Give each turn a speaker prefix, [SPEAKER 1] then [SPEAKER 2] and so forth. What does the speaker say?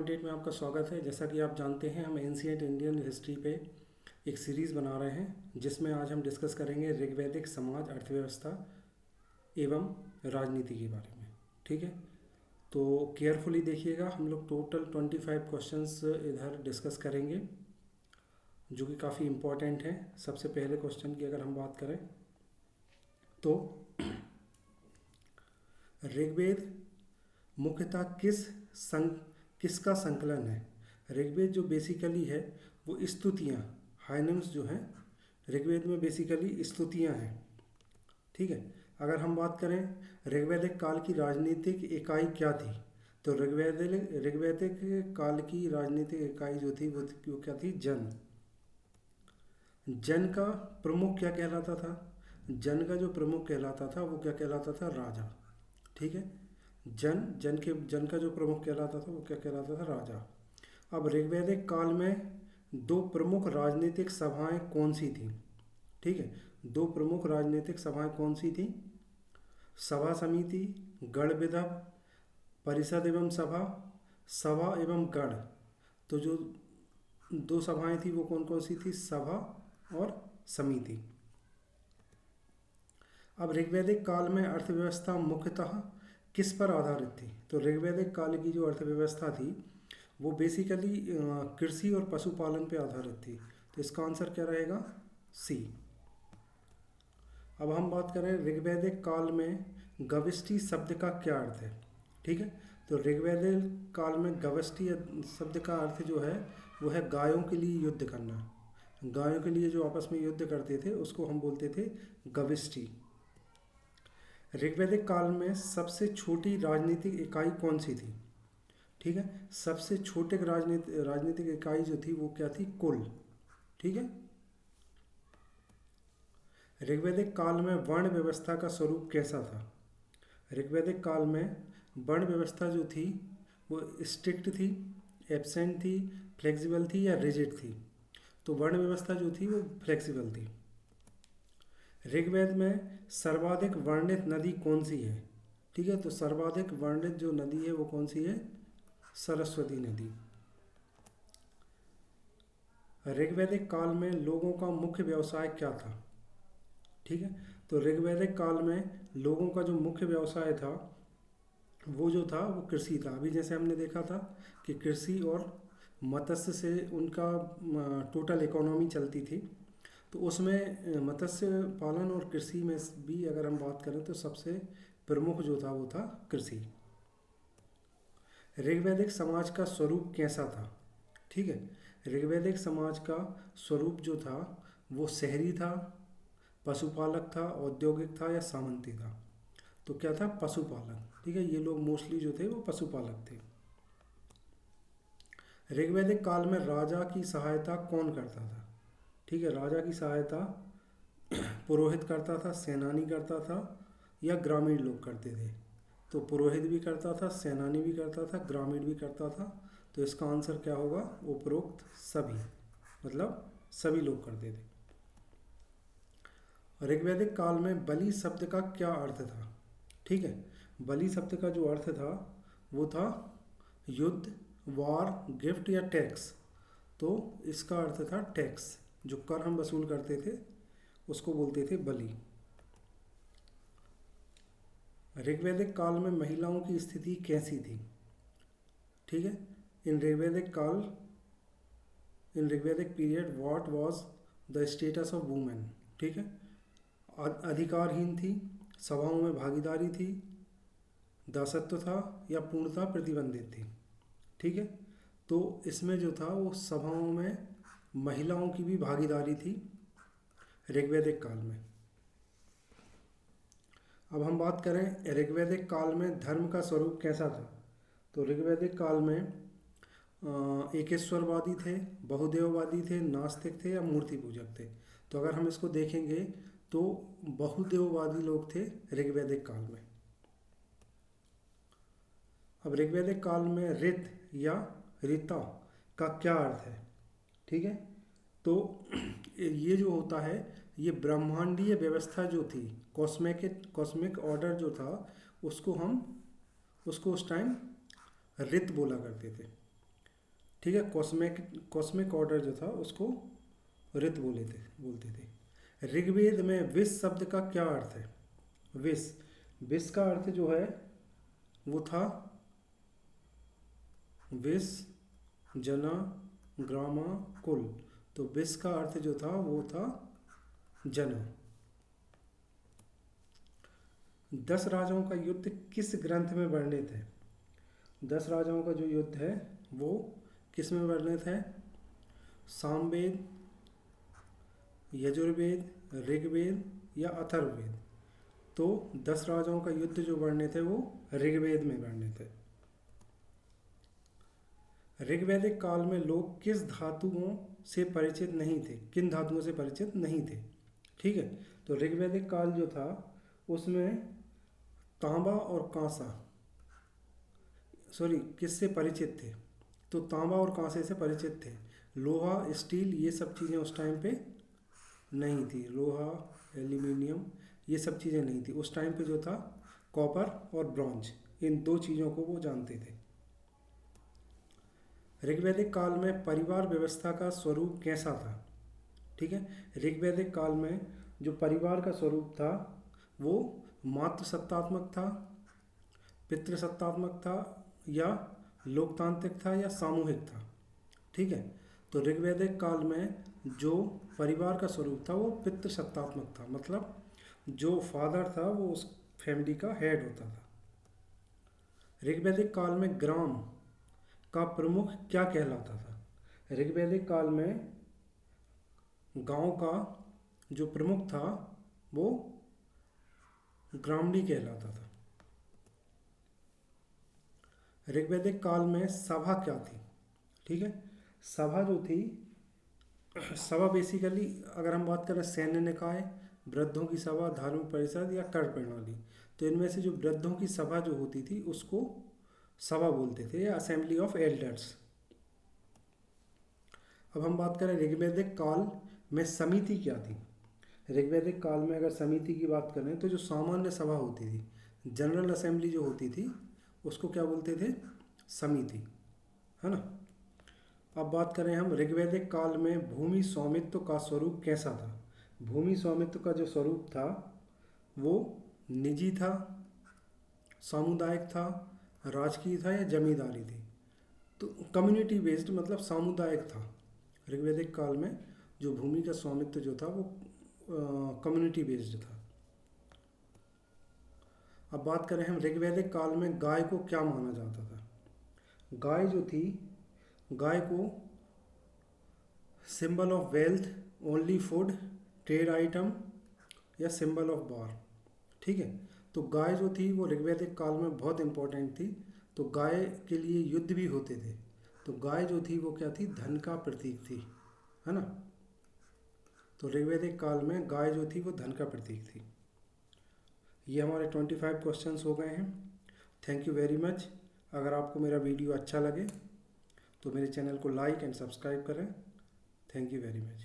[SPEAKER 1] 8 में आपका स्वागत है। जैसा कि आप जानते हैं, हम एंशिएंट इंडियन हिस्ट्री पे एक सीरीज़ बना रहे हैं, जिसमें आज हम डिस्कस करेंगे ऋग्वैदिक समाज, अर्थव्यवस्था एवं राजनीति के बारे में। ठीक है, तो केयरफुली देखिएगा। हम लोग टोटल 25 क्वेश्चंस इधर डिस्कस करेंगे, जो कि काफ़ी इम्पोर्टेंट हैं। सबसे पहले क्वेश्चन की अगर हम बात करें तो ऋग्वेद मुख्यतः किसका संकलन है। ऋग्वेद जो बेसिकली है वो स्तुतियाँ, हाइनम्स जो हैं ऋग्वेद में बेसिकली स्तुतियाँ हैं। ठीक है, अगर हम बात करें ऋग्वैदिक काल की राजनीतिक इकाई क्या थी, तो ऋग्वैदिक काल की राजनीतिक इकाई जो थी वो क्या थी? जन। जन का प्रमुख क्या कहलाता था? जन का जो प्रमुख कहलाता था वो क्या कहलाता था? राजा। ठीक है, जन का जो प्रमुख कहलाता था वो क्या कहलाता था? राजा। अब ऋग्वैदिक काल में दो प्रमुख राजनीतिक सभाएं कौन सी थी? ठीक है, दो प्रमुख राजनीतिक सभाएं कौन सी थी? सभा समिति, गण विधव, परिषद एवं सभा, सभा एवं गण। तो जो दो सभाएं थी वो कौन कौन सी थी? सभा और समिति। अब ऋग्वैदिक काल में अर्थव्यवस्था मुख्यतः किस पर आधारित थी? तो ऋग्वैदिक काल की जो अर्थव्यवस्था थी वो बेसिकली कृषि और पशुपालन पे आधारित थी। तो इसका आंसर क्या रहेगा? सी। अब हम बात करें ऋग्वैदिक काल में गविष्टि शब्द का क्या अर्थ है। ठीक है, तो ऋग्वैदिक काल में गविष्टि शब्द का अर्थ जो है वो है गायों के लिए युद्ध करना। गायों के लिए जो आपस में युद्ध करते थे उसको हम बोलते थे गविष्टि। ऋग्वैदिक काल में सबसे छोटी राजनीतिक इकाई कौन सी थी? ठीक है, सबसे छोटे राजनीतिक इकाई जो थी वो क्या थी? कुल। ठीक है, ऋग्वैदिक काल में वर्ण व्यवस्था का स्वरूप कैसा था? ऋग्वैदिक काल में वर्ण व्यवस्था जो थी वो स्ट्रिक्ट थी, एब्सेंट थी, फ्लेक्सिबल थी या रिजिड थी? तो वर्ण व्यवस्था जो थी वो फ्लेक्सिबल थी। ऋग्वेद में सर्वाधिक वर्णित नदी कौन सी है? ठीक है, तो सर्वाधिक वर्णित जो नदी है वो कौन सी है? सरस्वती नदी। ऋग्वैदिक काल में लोगों का मुख्य व्यवसाय क्या था? ठीक है, तो ऋग्वैदिक काल में लोगों का जो मुख्य व्यवसाय था वो जो था वो कृषि था। अभी जैसे हमने देखा था कि कृषि और मत्स्य से उनका टोटल इकोनॉमी चलती थी, तो उसमें मत्स्य पालन और कृषि में भी अगर हम बात करें तो सबसे प्रमुख जो था वो था कृषि। ऋग्वैदिक समाज का स्वरूप कैसा था? ठीक है, ऋग्वैदिक समाज का स्वरूप जो था वो शहरी था, पशुपालक था, औद्योगिक था या सामंती था? तो क्या था? पशुपालक। ठीक है, ये लोग मोस्टली जो थे वो पशुपालक थे। ऋग्वैदिक काल में राजा की सहायता कौन करता था? ठीक है, राजा की सहायता पुरोहित करता था, सेनानी करता था या ग्रामीण लोग करते थे? तो पुरोहित भी करता था, सेनानी भी करता था, ग्रामीण भी करता था। तो इसका आंसर क्या होगा? उपरोक्त सभी, मतलब सभी लोग करते थे। ऋग्वैदिक काल में बलि शब्द का क्या अर्थ था? ठीक है, बलि शब्द का जो अर्थ था वो था युद्ध, वार, गिफ्ट या टैक्स। तो इसका अर्थ था टैक्स, जो कर हम वसूल करते थे उसको बोलते थे बलि। ऋग्वैदिक काल में महिलाओं की स्थिति कैसी थी? ठीक है, in Rigvedic period what was the status of women? ठीक है, अधिकारहीन थी, सभाओं में भागीदारी थी, दासत्व था या पूर्णतः प्रतिबंधित थी? ठीक है, तो इसमें जो था वो सभाओं में महिलाओं की भी भागीदारी थी ऋग्वैदिक काल में। अब हम बात करें ऋग्वैदिक काल में धर्म का स्वरूप कैसा था? तो ऋग्वैदिक काल में एकेश्वरवादी थे, बहुदेववादी थे, नास्तिक थे या मूर्ति पूजक थे? तो अगर हम इसको देखेंगे तो बहुदेववादी लोग थे ऋग्वैदिक काल में। अब ऋग्वैदिक काल में ऋत या ऋता का क्या अर्थ है? ठीक है, तो ये जो होता है ये ब्रह्मांडीय व्यवस्था जो थी, कॉस्मिक ऑर्डर जो था उसको उस टाइम ऋत बोला करते थे। ठीक है। कॉस्मिक ऑर्डर जो था उसको ऋत बोलते थे। ऋग्वेद में विष शब्द का क्या अर्थ है? विष विष का अर्थ जो है वो था विष जना ग्रामा कुल। तो विष का अर्थ जो था वो था जन। 10 राजाओं का युद्ध किस ग्रंथ में वर्णित है? 10 राजाओं का जो युद्ध है वो किस में वर्णित है? सामवेद, यजुर्वेद, ऋग्वेद या अथर्ववेद? तो 10 राजाओं का युद्ध जो वर्णित है वो ऋग्वेद में वर्णित है। ऋग्वैदिक काल में लोग किस धातुओं से परिचित नहीं थे? किन धातुओं से परिचित नहीं थे? ठीक है। तो ऋग्वैदिक काल जो था उसमें तांबा और कांसा किससे परिचित थे? तो तांबा और कांसे से परिचित थे। लोहा, स्टील, ये सब चीज़ें उस टाइम पे नहीं थी। लोहा, एल्यूमिनियम, ये सब चीज़ें नहीं थी उस टाइम पे। जो था कॉपर और ब्रॉन्ज, इन 2 चीज़ों को वो जानते थे। ऋग्वैदिक काल में परिवार व्यवस्था का स्वरूप कैसा था? ठीक है। ऋग्वैदिक काल में जो परिवार का स्वरूप था वो मातृसत्तात्मक था, पितृसत्तात्मक था या लोकतांत्रिक था या सामूहिक था। ठीक है। तो ऋग्वैदिक काल में जो परिवार का स्वरूप था वो पितृसत्तात्मक था, मतलब जो फादर था वो उस फैमिली का हेड होता था। ऋग्वैदिक काल में ग्राम का प्रमुख क्या कहलाता था? ऋग्वैदिक काल में गांव का जो प्रमुख था वो ग्रामणी कहलाता था। ऋग्वैदिक काल में सभा क्या थी? ठीक है। सभा जो थी, सभा बेसिकली अगर हम बात करें सैन्य निकाय, वृद्धों की सभा, धार्मिक परिषद या कर प्रणाली, तो इनमें से जो वृद्धों की सभा जो होती थी उसको सभा बोलते थे या असेंबली ऑफ एल्डर्स। अब हम बात करें ऋग्वैदिक काल में समिति क्या थी? ऋग्वैदिक काल में अगर समिति की बात करें तो जो सामान्य सभा होती थी, जनरल असेंबली जो होती थी, उसको क्या बोलते थे? समिति, है ना। अब बात करें हम ऋग्वैदिक काल में भूमि स्वामित्व का स्वरूप कैसा था? भूमि स्वामित्व का जो स्वरूप था वो निजी था, सामुदायिक था, राजकीय था या जमींदारी थी? तो कम्युनिटी बेस्ड, मतलब सामुदायिक था। ऋग्वैदिक काल में जो भूमि का स्वामित्व जो था वो कम्युनिटी बेस्ड था। अब बात करें हम ऋग्वैदिक काल में गाय को क्या माना जाता था? गाय जो थी, गाय को symbol of wealth, only food, trade item या सिंबल ऑफ वॉर। ठीक है। तो गाय जो थी वो ऋग्वैदिक काल में बहुत इंपॉर्टेंट थी। तो गाय के लिए युद्ध भी होते थे। तो गाय जो थी वो क्या थी? धन का प्रतीक थी, है ना। तो ऋग्वैदिक काल में गाय जो थी वो धन का प्रतीक थी। ये हमारे 25 क्वेश्चंस हो गए हैं। Thank you very much. अगर आपको मेरा वीडियो अच्छा लगे तो मेरे चैनल को लाइक एंड सब्सक्राइब करें। Thank you very much.